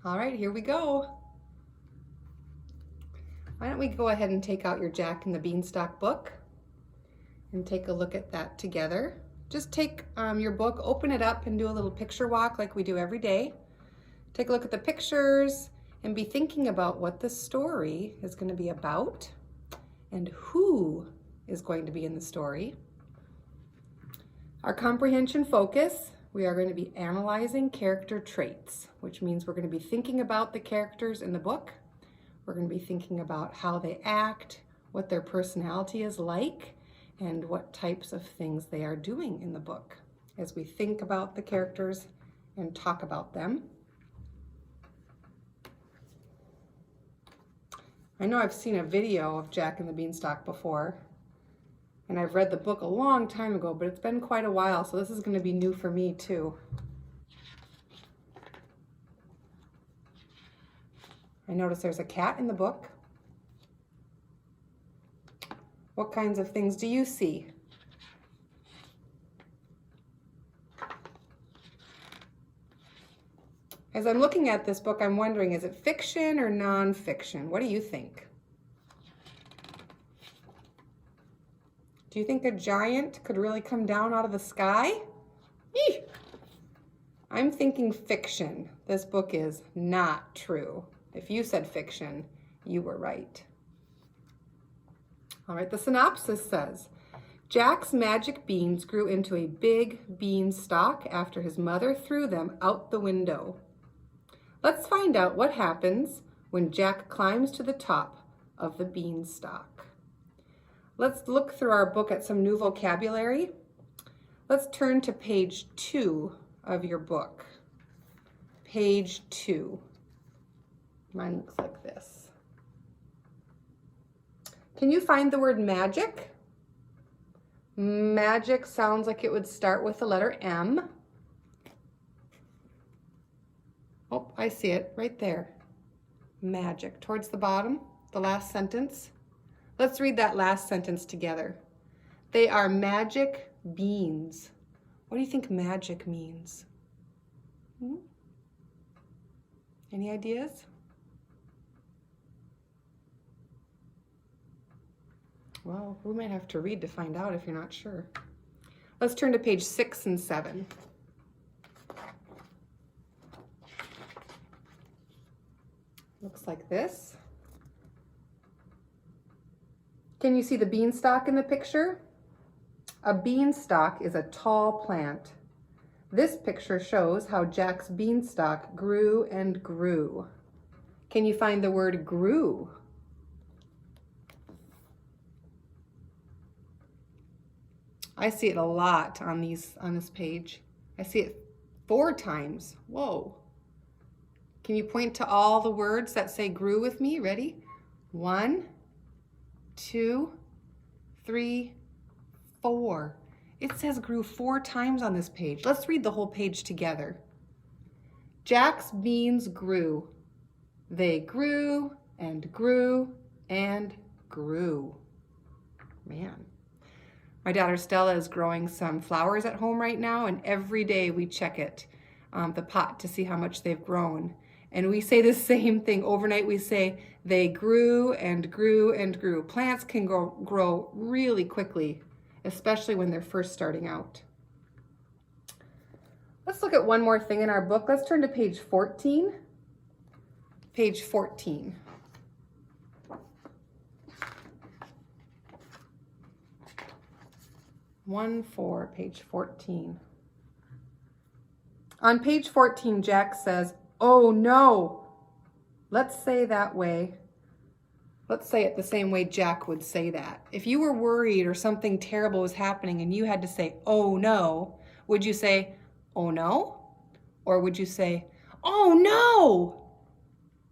All right, here we go. Why don't we go ahead and take out your Jack and the Beanstalk book and take a look at that together. Just take your book, open it up, and do a little picture walk like we do every day. Take a look at the pictures and be thinking about what the story is going to be about and who is going to be in the story. Our comprehension focus, we are going to be analyzing character traits, which means we're going to be thinking about the characters in the book. We're going to be thinking about how they act, what their personality is like, and what types of things they are doing in the book as we think about the characters and talk about them. I know I've seen a video of Jack and the Beanstalk before, and I've read the book a long time ago, but it's been quite a while, so this is going to be new for me too. I notice there's a cat in the book. What kinds of things do you see? As I'm looking at this book, I'm wondering, is it fiction or nonfiction? What do you think? Do you think a giant could really come down out of the sky? Eeh! I'm thinking fiction. This book is not true. If you said fiction, you were right. All right, the synopsis says, Jack's magic beans grew into a big beanstalk after his mother threw them out the window. Let's find out what happens when Jack climbs to the top of the beanstalk. Let's look through our book at some new vocabulary. Let's turn to page 2 of your book. Page 2. Mine looks like this. Can you find the word magic? Magic sounds like it would start with the letter M. Oh, I see it right there. Magic. Towards the bottom, the last sentence. Let's read that last sentence together. They are magic beans. What do you think magic means? Any ideas? Well, we might have to read to find out if you're not sure. Let's turn to page 6 and 7. Looks like this. Can you see the beanstalk in the picture? A beanstalk is a tall plant. This picture shows how Jack's beanstalk grew and grew. Can you find the word grew? I see it a lot on this page. I see it 4 times. Whoa. Can you point to all the words that say grew with me? Ready? 1, 2, 3, 4. It says grew 4 times on this page. Let's read the whole page together. Jack's beans grew. They grew and grew and grew. Man. My daughter Stella is growing some flowers at home right now, and every day we check it, the pot, to see how much they've grown. And we say the same thing. Overnight we say, they grew and grew and grew. Plants can grow really quickly, especially when they're first starting out. Let's look at one more thing in our book. Let's turn to page 14. Page 14. Page 14. On page 14, Jack says, "Oh no." Let's say that way. Let's say it the same way Jack would say that. If you were worried or something terrible was happening and you had to say, "Oh no," would you say, "Oh no"? Or would you say, "Oh no"?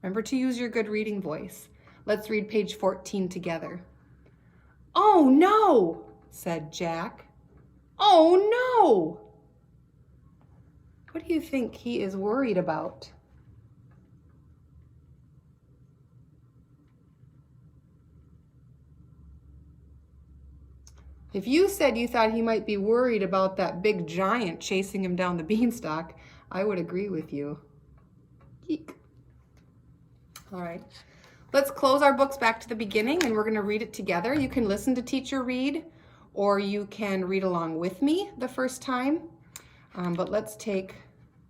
Remember to use your good reading voice. Let's read page 14 together. "Oh no," said Jack. "Oh no." What do you think he is worried about? If you said you thought he might be worried about that big giant chasing him down the beanstalk, I would agree with you. Eek. All right. Let's close our books back to the beginning and we're going to read it together. You can listen to teacher read or you can read along with me the first time. But let's take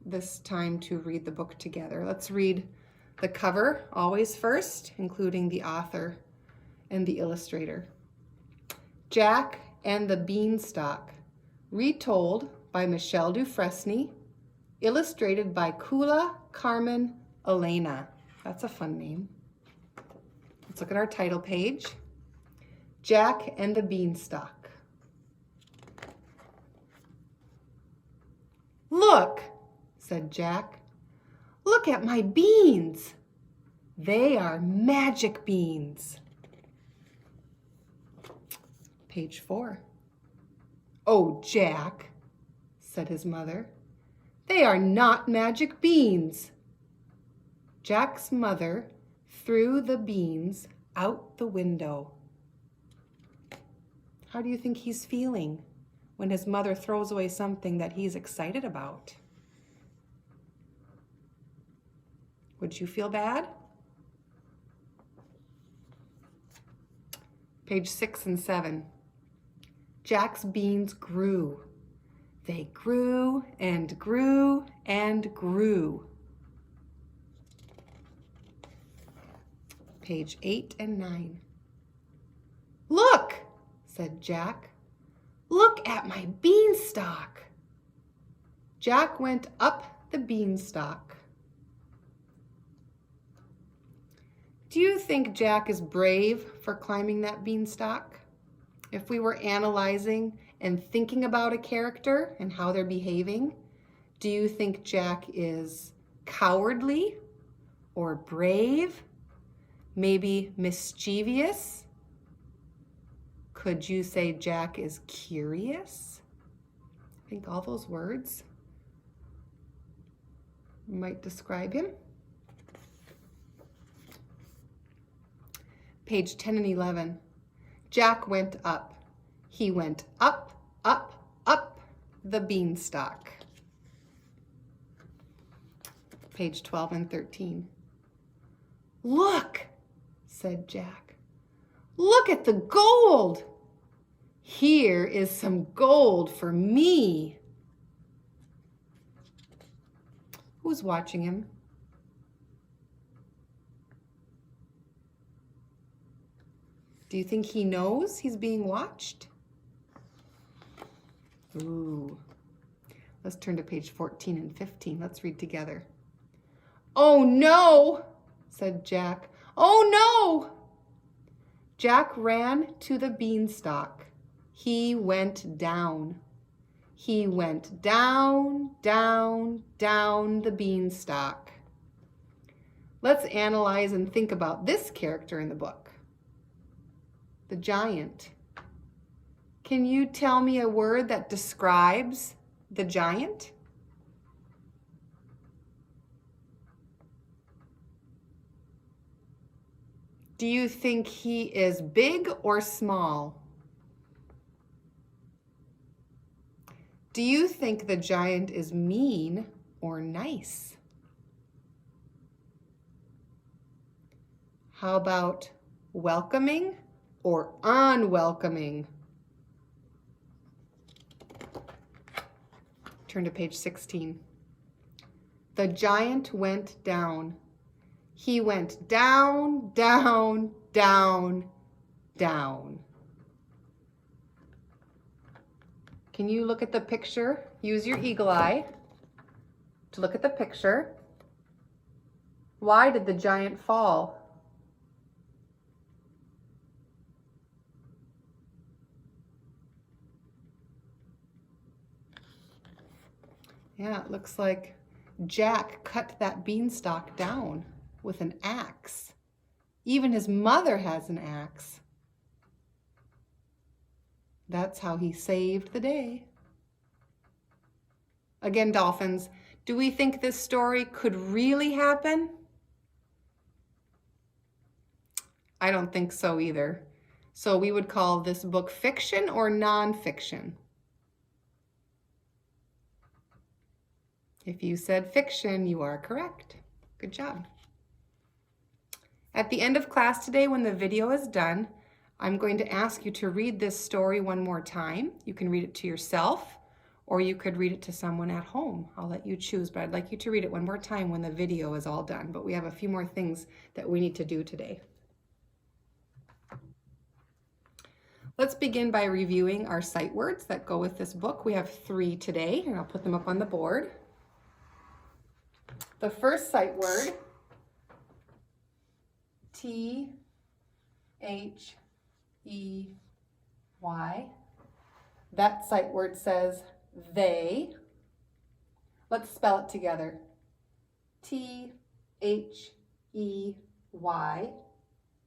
this time to read the book together. Let's read the cover always first, including the author and the illustrator. Jack and the Beanstalk, retold by Michelle Dufresne, illustrated by Kula Carmen Elena. That's a fun name. Let's look at our title page. Jack and the Beanstalk. Look, said Jack. Look at my beans. They are magic beans. Page 4. Oh, Jack, said his mother. They are not magic beans. Jack's mother threw the beans out the window. How do you think he's feeling when his mother throws away something that he's excited about? Would you feel bad? Page 6 and 7. Jack's beans grew. They grew and grew and grew. Page 8 and 9. Look, said Jack. Look at my beanstalk. Jack went up the beanstalk. Do you think Jack is brave for climbing that beanstalk? If we were analyzing and thinking about a character and how they're behaving, do you think Jack is cowardly or brave? Maybe mischievous? Could you say Jack is curious? I think all those words might describe him. Page 10 and 11. Jack went up. He went up, up, up the beanstalk. Page 12 and 13. Look, said Jack. Look at the gold. Here is some gold for me. Who's watching him? Do you think he knows he's being watched? Ooh. Let's turn to page 14 and 15. Let's read together. Oh no, said Jack. Oh no! Jack ran to the beanstalk. He went down. He went down, down, down the beanstalk. Let's analyze and think about this character in the book. The giant. Can you tell me a word that describes the giant? Do you think he is big or small? Do you think the giant is mean or nice? How about welcoming or unwelcoming? Turn to page 16. The giant went down. He went down, down, down, down. Can you look at the picture? Use your eagle eye to look at the picture. Why did the giant fall? Yeah, it looks like Jack cut that beanstalk down with an axe. Even his mother has an axe. That's how he saved the day. Again, Dolphins, do we think this story could really happen? I don't think so either. So we would call this book fiction or nonfiction. If you said fiction, you are correct. Good job. At the end of class today, when the video is done, I'm going to ask you to read this story one more time. You can read it to yourself, or you could read it to someone at home. I'll let you choose, but I'd like you to read it one more time when the video is all done. But we have a few more things that we need to do today. Let's begin by reviewing our sight words that go with this book. We have 3 today, and I'll put them up on the board. The first sight word, T-H-E-Y. That sight word says they. Let's spell it together. T-H-E-Y.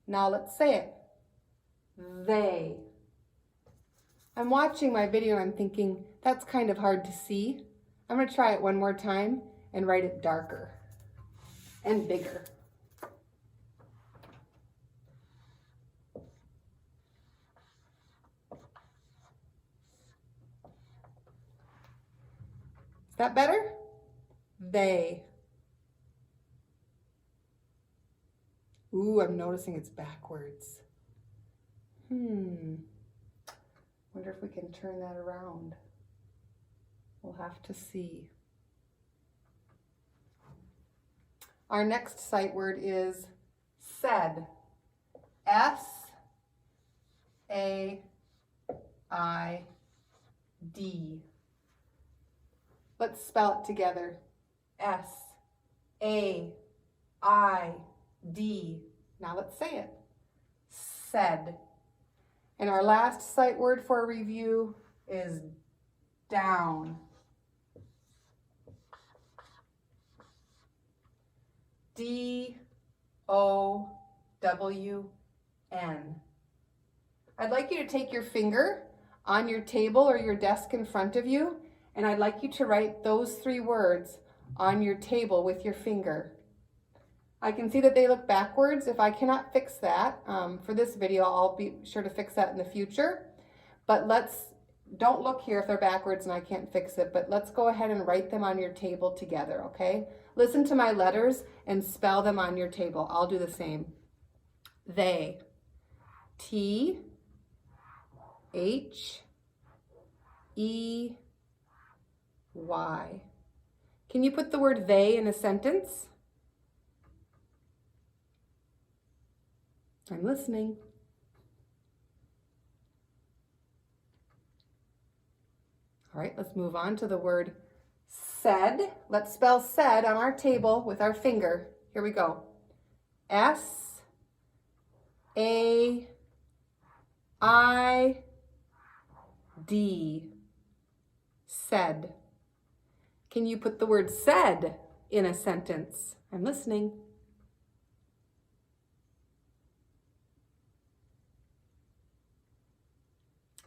Now let's say it. They. I'm watching my video and I'm thinking, that's kind of hard to see. I'm going to try it one more time and write it darker and bigger. Is that better? They. Ooh, I'm noticing it's backwards. Wonder if we can turn that around. We'll have to see. Our next sight word is said. S-A-I-D. Let's spell it together. S-A-I-D. Now let's say it. Said. And our last sight word for review is down. D-O-W-N. I'd like you to take your finger on your table or your desk in front of you, and I'd like you to write those 3 words on your table with your finger. I can see that they look backwards. If I cannot fix that for this video, I'll be sure to fix that in the future. But don't look here if they're backwards and I can't fix it, but let's go ahead and write them on your table together, okay? Listen to my letters and spell them on your table. I'll do the same. They. T-H-E-Y. Can you put the word they in a sentence? I'm listening. All right, let's move on to the word said. Let's spell said on our table with our finger. Here we go. S-A-I-D. Said. Can you put the word said in a sentence? I'm listening.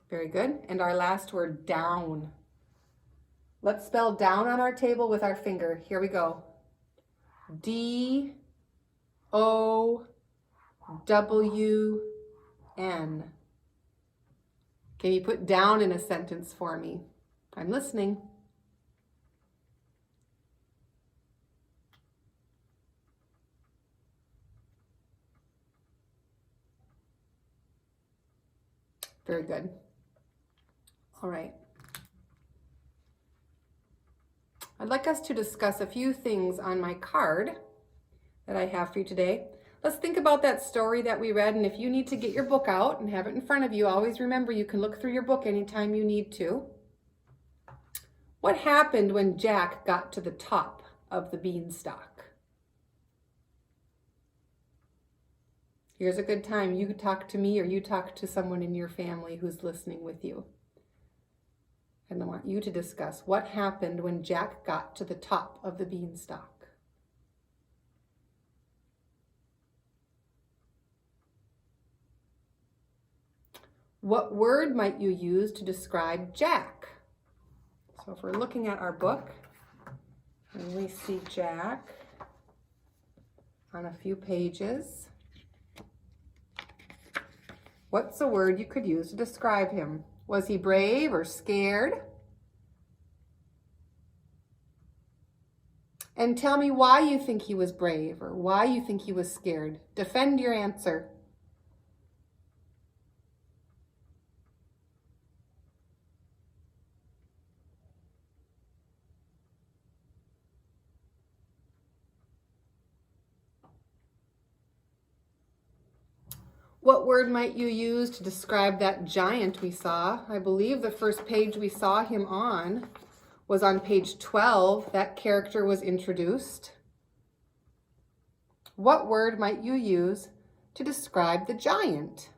Very good. And our last word, down. Let's spell down on our table with our finger. Here we go. D-O-W-N. Can you put down in a sentence for me? I'm listening. Very good. All right. I'd like us to discuss a few things on my card that I have for you today. Let's think about that story that we read, and if you need to get your book out and have it in front of you, always remember you can look through your book anytime you need to. What happened when Jack got to the top of the beanstalk? Here's a good time. You talk to me or you talk to someone in your family who's listening with you. And I want you to discuss what happened when Jack got to the top of the beanstalk. What word might you use to describe Jack? So if we're looking at our book and we see Jack on a few pages, what's a word you could use to describe him? Was he brave or scared? And tell me why you think he was brave or why you think he was scared. Defend your answer. What word might you use to describe that giant we saw? I believe the first page we saw him on was on page 12. That character was introduced. What word might you use to describe the giant?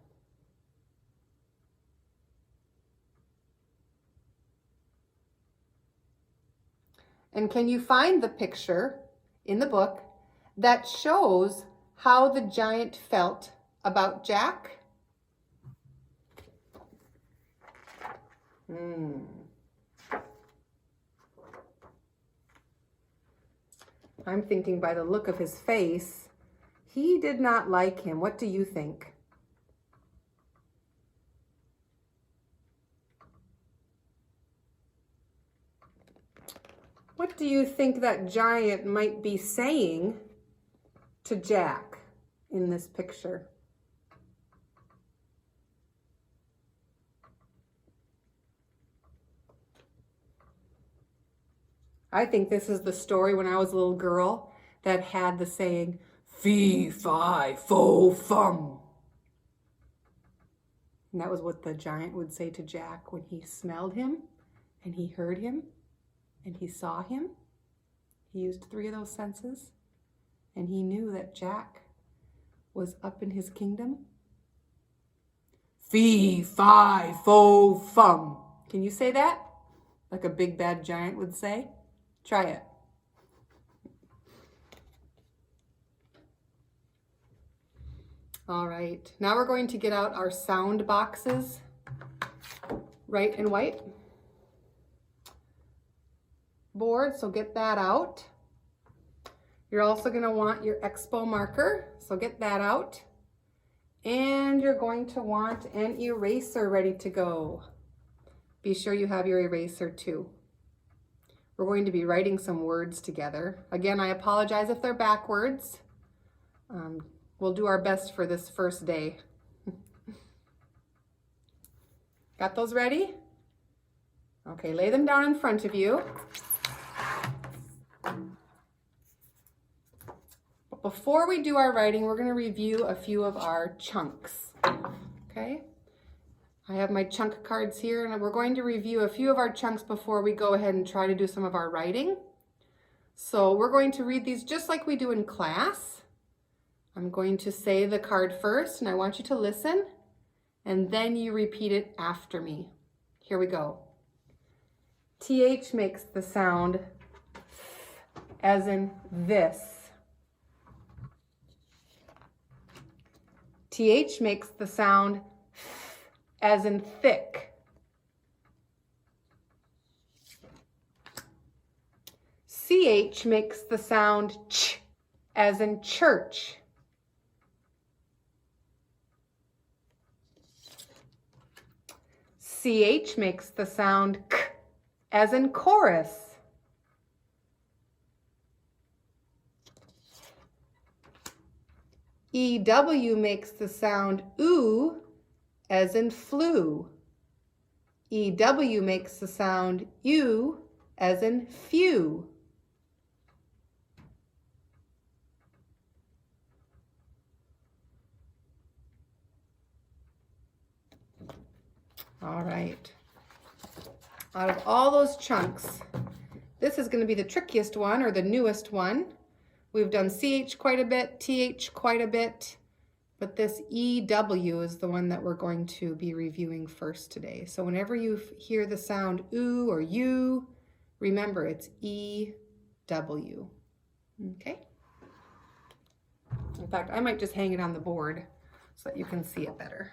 And can you find the picture in the book that shows how the giant felt about Jack? I'm thinking by the look of his face, he did not like him. What do you think? What do you think that giant might be saying to Jack in this picture? I think this is the story when I was a little girl that had the saying, fee, fi, fo, fum. And that was what the giant would say to Jack when he smelled him and he heard him and he saw him. He used 3 of those senses and he knew that Jack was up in his kingdom. Fee, fi, fo, fum. Can you say that? Like a big bad giant would say? Try it. All right, now we're going to get out our sound boxes, right and white board, so get that out. You're also going to want your expo marker, so get that out. And you're going to want an eraser ready to go. Be sure you have your eraser too. We're going to be writing some words together. Again, I apologize if they're backwards. We'll do our best for this first day. Got those ready? Okay, lay them down in front of you. But before we do our writing, we're going to review a few of our chunks. Okay? I have my chunk cards here, and we're going to review a few of our chunks before we go ahead and try to do some of our writing. So we're going to read these just like we do in class. I'm going to say the card first, and I want you to listen, and then you repeat it after me. Here we go. TH makes the sound as in this. TH makes the sound as in thick. CH makes the sound ch as in church. CH makes the sound k as in chorus. EW makes the sound oo as in flu. EW makes the sound U as in few. All right. Out of all those chunks, this is going to be the trickiest one or the newest one. We've done CH quite a bit, TH quite a bit, but this EW is the one that we're going to be reviewing first today. So whenever you hear the sound oo or U, remember it's EW. Okay? In fact, I might just hang it on the board so that you can see it better.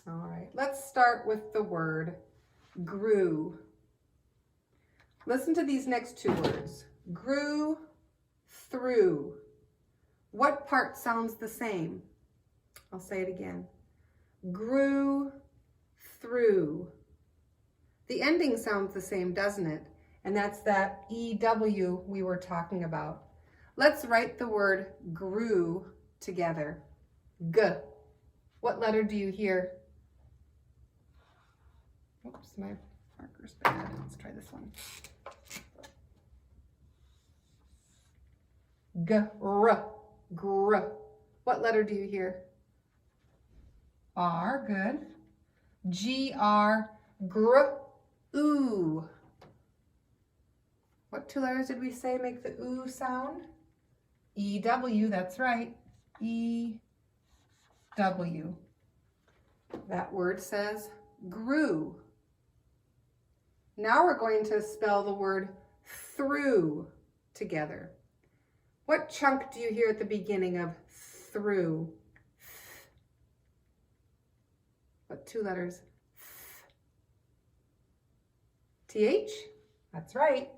All right, let's start with the word grew. Listen to these next two words. Grew through. What part sounds the same? I'll say it again. Grew through. The ending sounds the same, doesn't it? And that's that EW we were talking about. Let's write the word grew together. G. What letter do you hear? Oops, my marker's bad. Let's try this one. Gr. Gr. What letter do you hear? R. Good. G-R. Gr. Ooh. What two letters did we say make the ooh sound? E-W, that's right. E-W. That word says grew. Now we're going to spell the word through together. What chunk do you hear at the beginning of through? What two letters? TH? That's right.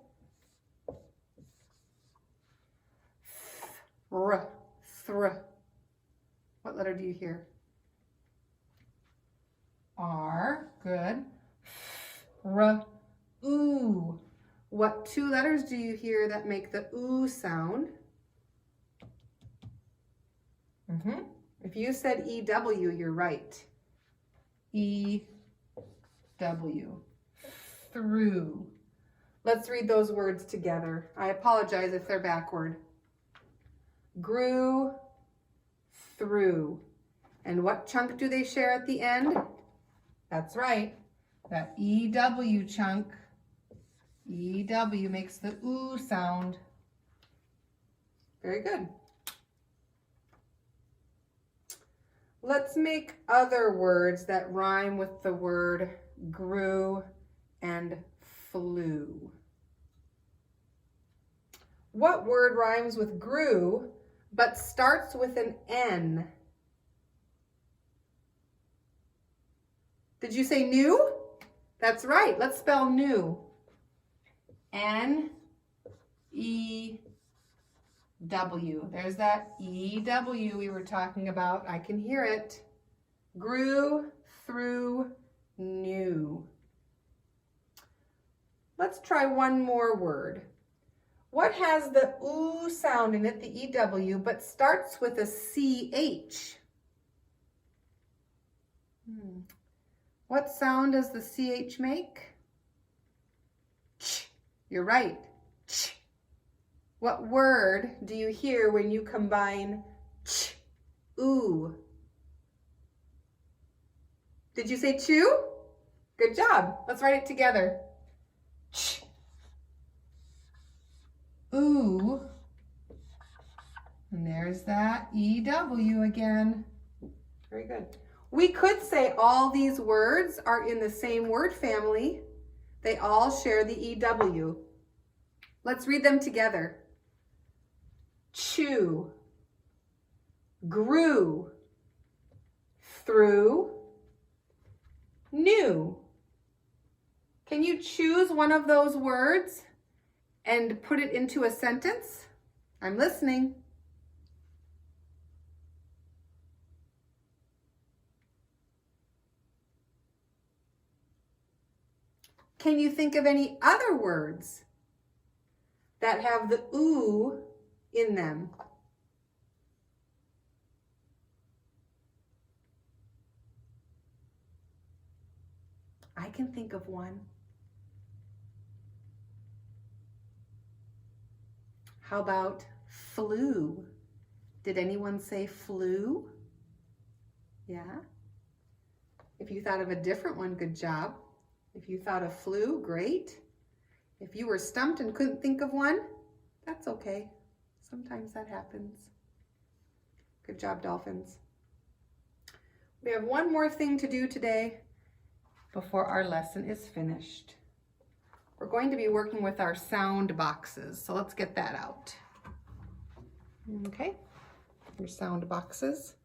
R, thr. What letter do you hear? R, good. R, ooh. What two letters do you hear that make the ooh sound? If you said EW, you're right. EW. Through. Let's read those words together. I apologize if they're backward. Grew through. And what chunk do they share at the end? That's right. That EW chunk. EW makes the ooh sound. Very good. Let's make other words that rhyme with the word grew and flew. What word rhymes with grew but starts with an N? Did you say new? That's right. Let's spell new. N-E-W. There's that E-W we were talking about. I can hear it. Grew, through, new. Let's try one more word. What has the ooh sound in it, the EW, but starts with a CH? What sound does the CH make? Ch. You're right. Ch. What word do you hear when you combine ch, ooh? Did you say chew? Good job. Let's write it together. Ch. Ooh. And there's that EW again. Very good. We could say all these words are in the same word family. They all share the EW. Let's read them together. Chew, grew, through, new. Can you choose one of those words and put it into a sentence? I'm listening. Can you think of any other words that have the ooh in them? I can think of one. How about flew? Did anyone say flew? Yeah. If you thought of a different one, good job. If you thought of flew, great. If you were stumped and couldn't think of one, that's okay. Sometimes that happens. Good job, Dolphins. We have one more thing to do today before our lesson is finished. We're going to be working with our sound boxes, so let's get that out. Okay, your sound boxes.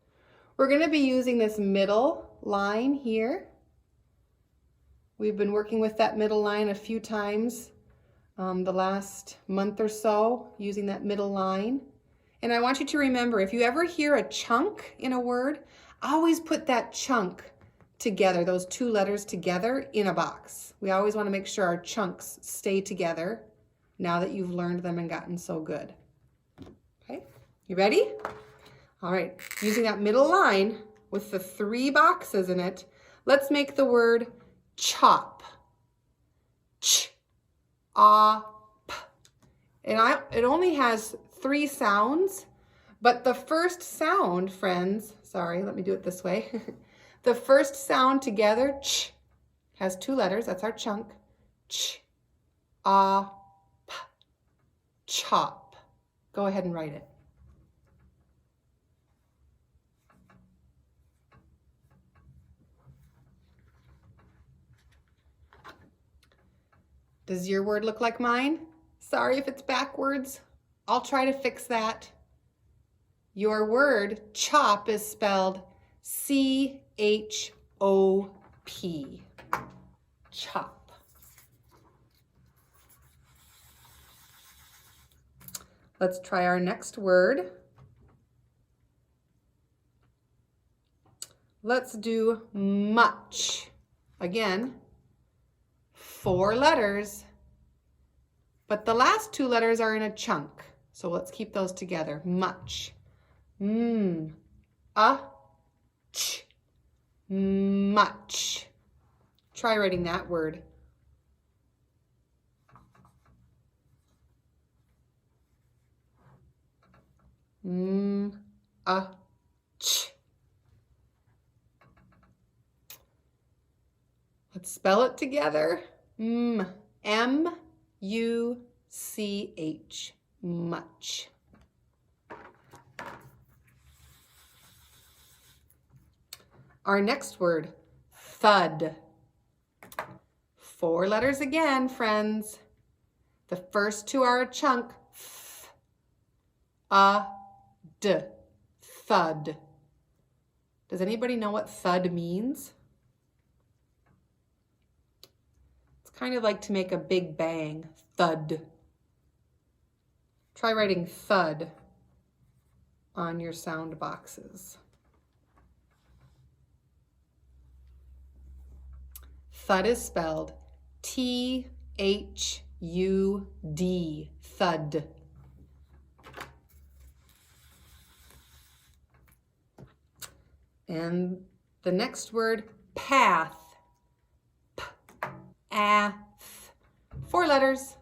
We're going to be using this middle line here. We've been working with that middle line a few times the last month or so, using that middle line. And I want you to remember, if you ever hear a chunk in a word, always put that chunk together, those two letters together in a box. We always want to make sure our chunks stay together now that you've learned them and gotten so good. Okay, you ready? All right, using that middle line with the 3 boxes in it, let's make the word chop. Ch, ah, p. And it only has 3 sounds, but the first sound, friends, sorry, let me do it this way. The first sound together, ch, has 2 letters, that's our chunk. Ch, ah, p, chop. Go ahead and write it. Does your word look like mine? Sorry if it's backwards. I'll try to fix that. Your word, chop, is spelled C-H-O-P. Chop. Let's try our next word. Let's do much. Again, 4 letters, but the last 2 letters are in a chunk. So let's keep those together. Much. Ch. Much. Try writing that word. Ch. Let's spell it together. M-U-C-H. Much. Our next word, thud. 4 letters again, friends. The first 2 are a chunk. Th-a-d. Thud. Does anybody know what thud means? It's kind of like to make a big bang. Thud. Try writing thud on your sound boxes. Thud is spelled T-H-U-D. Thud. And the next word, path. P-A-th. 4 letters,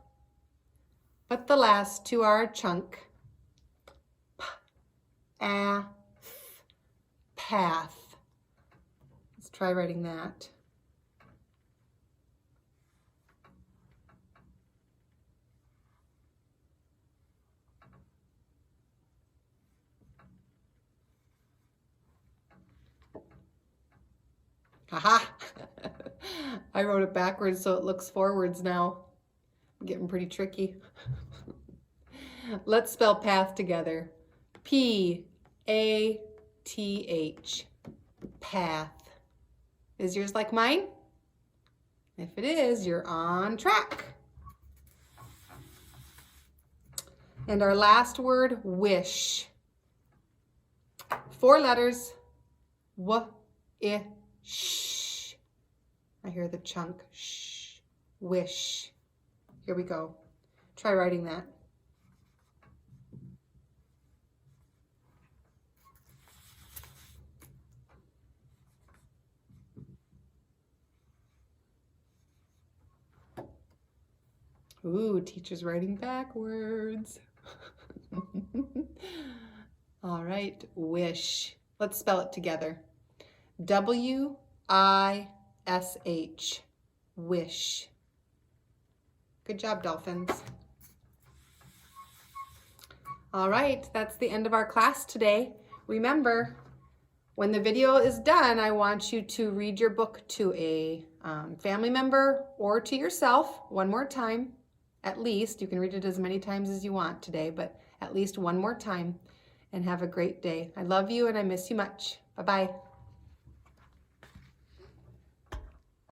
but the last 2 are a chunk. P-A-th. Path. Let's try writing that. Haha! I wrote it backwards so it looks forwards now. I'm getting pretty tricky. Let's spell path together. P-A-T-H. Path. Is yours like mine? If it is, you're on track. And our last word, wish. 4 letters. W-I-Sh. Shh. I hear the chunk. Shh. Wish. Here we go. Try writing that. Ooh, teacher's writing backwards. All right, wish. Let's spell it together. W-I-S-H. Wish. Good job, Dolphins. All right, that's the end of our class today. Remember, when the video is done, I want you to read your book to a family member or to yourself one more time, at least. You can read it as many times as you want today, but at least one more time, and have a great day. I love you and I miss you much. Bye-bye.